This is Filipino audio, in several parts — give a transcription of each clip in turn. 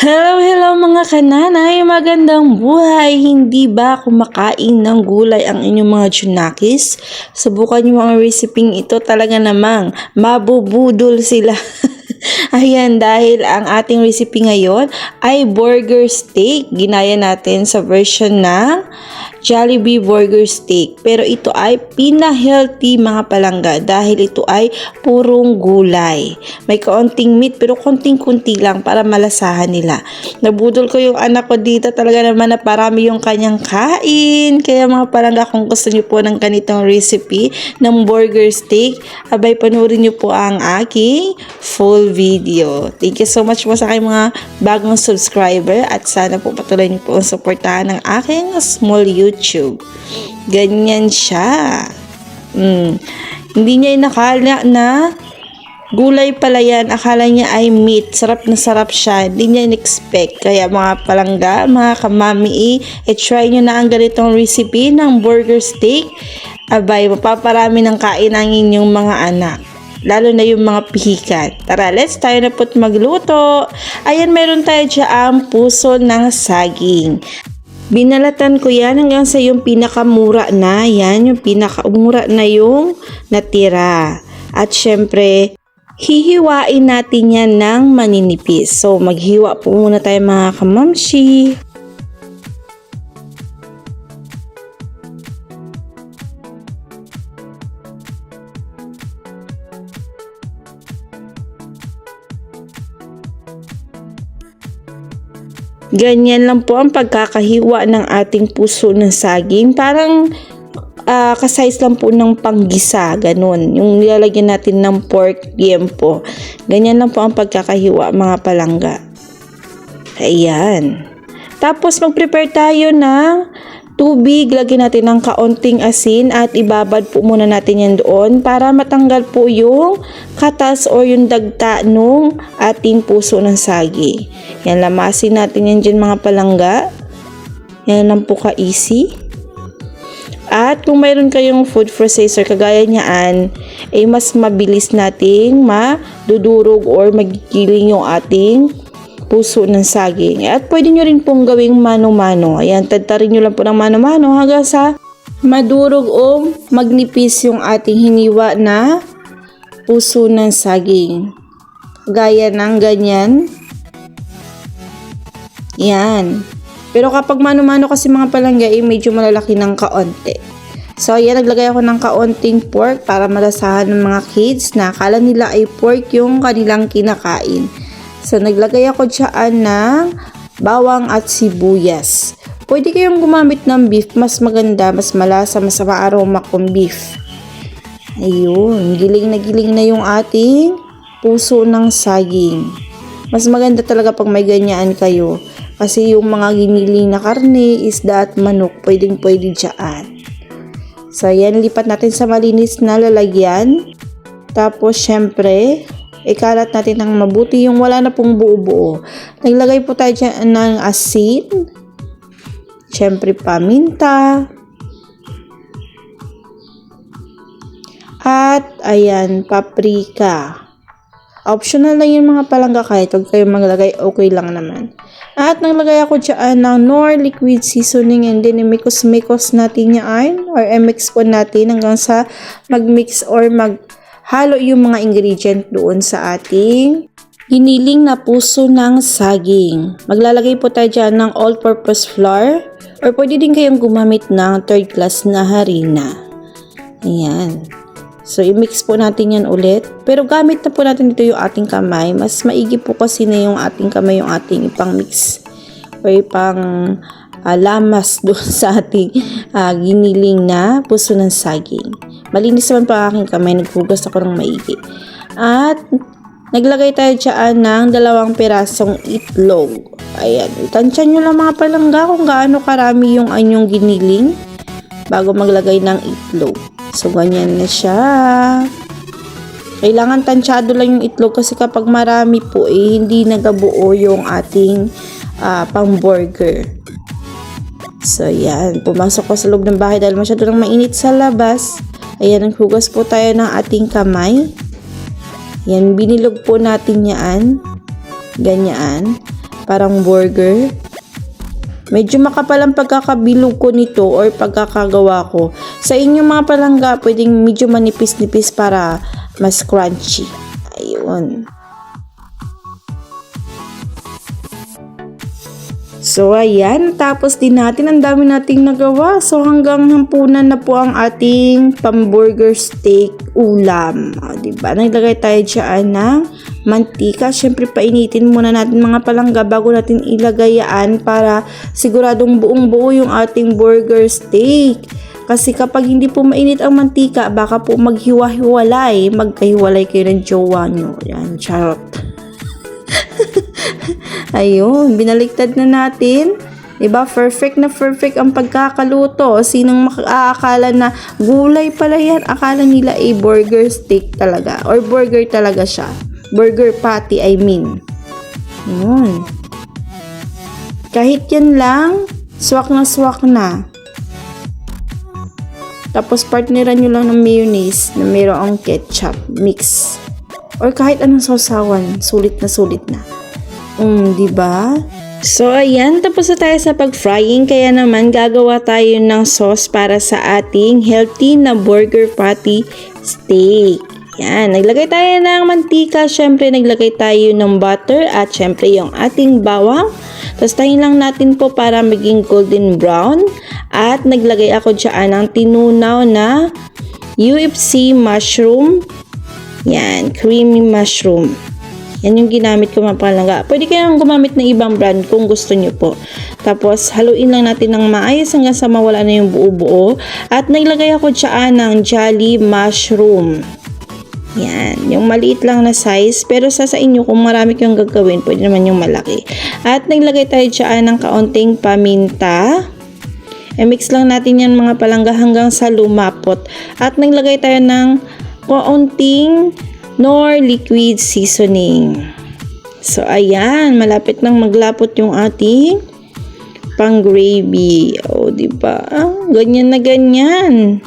Hello, hello mga kananay! Magandang buhay! Hindi ba kumakain ng gulay ang inyong mga tsunakis? Subukan niyo mga reseping ito, talaga namang mabubudol sila. Ayan, dahil ang ating recipe ngayon ay burger steak. Ginaya natin sa version ng Jollibee burger steak. Pero ito ay pina-healthy mga palangga dahil ito ay purong gulay. May kaunting meat pero konting-kunti lang para malasahan nila. Nabudol ko yung anak ko dito, talaga naman na parami yung kanyang kain. Kaya mga palangga, kung gusto niyo po ng ganitong recipe ng burger steak, abay panoorin niyo po ang aking full video. Thank you so much po sa aking mga bagong subscriber at sana po patuloy niyo po ang suportahan ng aking small YouTube. Ganyan siya. Hindi niya inakala na gulay pala yan. Akala niya ay meat. Sarap na sarap siya. Hindi niya in-expect. Kaya mga palangga, mga kamami, try nyo na ang ganitong recipe ng burger steak. Abay, mapaparami ng kain ang inyong mga anak. Lalo na yung mga pihikan. Tara, let's tayo na po't magluto. Ayan, meron tayo dyan puso ng saging. Binalatan ko yan hanggang sa yung pinakamura na. Yan, yung pinakamura na yung natira. At syempre, hihiwain natin yan ng maninipis. So, maghiwa po muna tayo mga kamamshi. Ganyan lang po ang pagkakahiwa ng ating puso ng saging. Parang kasize lang po ng panggisa, ganun. Yung nilalagyan natin ng pork liempo. Ganyan lang po ang pagkakahiwa mga palangga. Ayan. Tapos mag-prepare tayo ng tubig. Lagyan natin ng kaunting asin at ibabad po muna natin yan doon para matanggal po yung katas o yung dagta nung ating puso ng sagi. Yan, lamasin natin yan dyan mga palangga. Yan lang po ka-easy. At kung mayroon kayong food processor kagaya niyaan, mas mabilis nating madudurog or magigiling yung ating puso ng saging. At pwede nyo rin pong gawing mano-mano. Ayan, tadtarin nyo lang po ng mano-mano hanggang sa madurog o magnipis yung ating hiniwa na puso ng saging. Gaya ng ganyan. Yan. Pero kapag mano-mano kasi mga palangga, medyo malalaki ng kaunti. So, ayan, naglagay ako ng kaunting pork para malasahan ng mga kids na akala nila ay pork yung kanilang kinakain. So, naglagay ako dyan ng bawang at sibuyas. Pwede kayong gumamit ng beef. Mas maganda, mas malasa, mas ma-aroma kung beef. Ayun, giling na yung ating puso ng saging. Mas maganda talaga pag may ganyan kayo. Kasi yung mga giniling na karne, isda at manok, pwedeng-pwede dyan. So, ayan, lipat natin sa malinis na lalagyan. Tapos, syempre, ikalat natin ng mabuti yung wala na pong buo-buo. Naglagay po tayo dyan ng asin. Syempre, paminta. At, ayan, paprika. Optional lang yung mga palangga, kahit huwag kayo maglagay, okay lang naman. At naglagay ako dyan ng Knorr liquid seasoning and then imikos-mikos natin yan or mix po natin hanggang sa mag-mix or maghalo yung mga ingredient doon sa ating giniling na puso ng saging. Maglalagay po tayo dyan ng all-purpose flour or pwede din kayong gumamit ng third class na harina. Ayan. So, i-mix po natin yan ulit. Pero gamit na po natin dito yung ating kamay. Mas maigi po kasi na yung ating kamay yung ating ipang-mix o ipang lamas doon sa ating giniling na puso ng saging. Malinis naman pa aking kamay. Naghugas ako ng maigi. At naglagay tayo dyan ng 2 pirasong itlog. Ayan. Tansyan nyo lang mga palangga kung gaano karami yung anyong giniling bago maglagay ng itlog. So, ganyan na siya. Kailangan tansyado lang yung itlog kasi kapag marami po, hindi nagabuo yung ating pang-burger. So, yan. Pumasok ko sa loob ng bahay dahil masyado nang mainit sa labas. Ayan, naghugas po tayo ng ating kamay. Yan, binilog po natin yan. Ganyan. Parang burger. Medyo makapal ang pagkakabilog ko nito or pagkakagawa ko. Sa inyong mga palangga, pwedeng medyo manipis-nipis para mas crunchy. Ayun. So, ayan. Tapos din natin, ang dami nating nagawa. So, hanggang hampunan na po ang ating pamburger steak ulam. O, diba? Naglagay tayo dyan ng mantika. Siyempre, painitin muna natin mga palangga bago natin ilagay yan para siguradong buong buo yung ating burger steak. Kasi kapag hindi po mainit ang mantika, baka po maghiwa-hiwalay. Magkahiwalay kayo ng jowa nyo. Yan, charot. Ayun, binaliktad na natin. Diba? Perfect na perfect ang pagkakaluto. Sinong makakala na gulay pala yan? Akala nila ay burger steak talaga. Or burger talaga siya. Burger patty, I mean. Ayun. Kahit yan lang, swak na swak na. Tapos partneran nyo lang ng mayonnaise na mayroong ketchup mix. Or kahit anong sausawan, sulit na. Diba? So, ayan, tapos na tayo sa pag-frying. Kaya naman, gagawa tayo ng sauce para sa ating healthy na burger patty steak. Yan, naglagay tayo ng mantika. Syempre, naglagay tayo ng butter at syempre yung ating bawang. Tapos, tayin lang natin po para maging golden brown. At naglagay ako dyan ng tinunaw na UFC mushroom. Yan, creamy mushroom. Yan yung ginamit ko mga palangga. Pwede kayong gumamit ng ibang brand kung gusto nyo po. Tapos, haluin lang natin ng maayos hanggang sa mawala na yung buo-buo. At naglagay ako dyan ng Jolly mushroom. Yan, yung maliit lang na size. Pero sa inyo, kung marami kayong gagawin, pwede naman yung malaki. At naglagay tayo dyan ng kaunting paminta. I-mix lang natin yan mga palangga hanggang sa lumapot. At naglagay tayo ng kaunting nor liquid seasoning. So, ayan. Malapit nang maglapot yung ating pang gravy. O, diba? Ganyan na ganyan.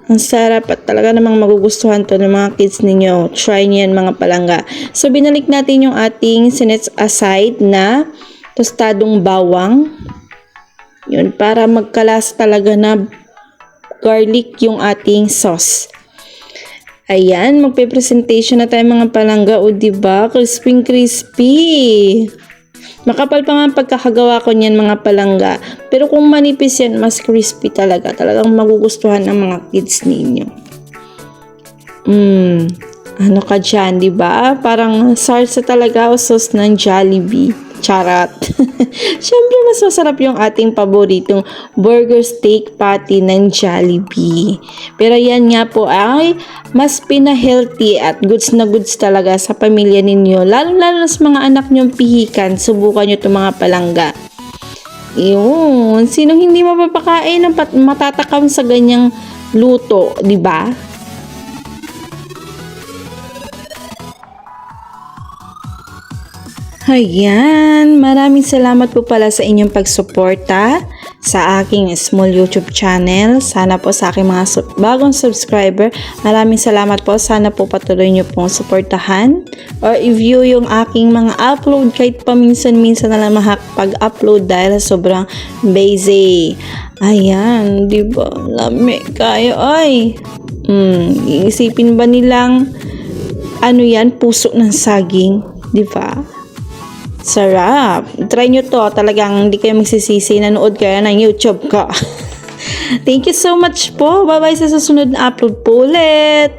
Ang sarap at talaga namang magugustuhan to ng mga kids ninyo. Try niyo yan mga palangga. So, binalik natin yung ating sinet aside na tostadong bawang. Yun, para magkalas talaga na garlic yung ating sauce. Ayan, magpe-presentation na tayo mga palangga. O, diba? Crispy. Makapal pa nga ang pagkakagawa ko niyan mga palangga. Pero kung manipis yan, mas crispy talaga. Talagang magugustuhan ng mga kids ninyo. Ano ka dyan, diba? Parang sarsa talaga o sauce ng Jollibee. Charot. Siyempre, mas masarap yung ating paboritong burger steak patty ng Jollibee. Pero yan nga po ay mas pina-healthy at goods na goods talaga sa pamilya ninyo. Lalo-lalo sa mga anak nyong pihikan, subukan nyo itong mga palangga. Yun. Sinong hindi mapapakain ng matatakam sa ganyang luto, di ba? Ayan, maraming salamat po pala sa inyong pagsuporta sa aking small YouTube channel. Sana po sa aking mga bagong subscriber, maraming salamat po. Sana po patuloy nyo pong suportahan or i-view yung aking mga upload kahit paminsan-minsan na lang makapag-upload dahil sobrang busy. Ayan, di ba? Lami kayo, ay. Iisipin ba nilang ano yan, puso ng saging, di ba? Sarap. Try nyo to. Talagang hindi kayo magsisisi. Nanood kayo ng YouTube ko. Thank you so much po. Bye-bye sa susunod na upload po ulit.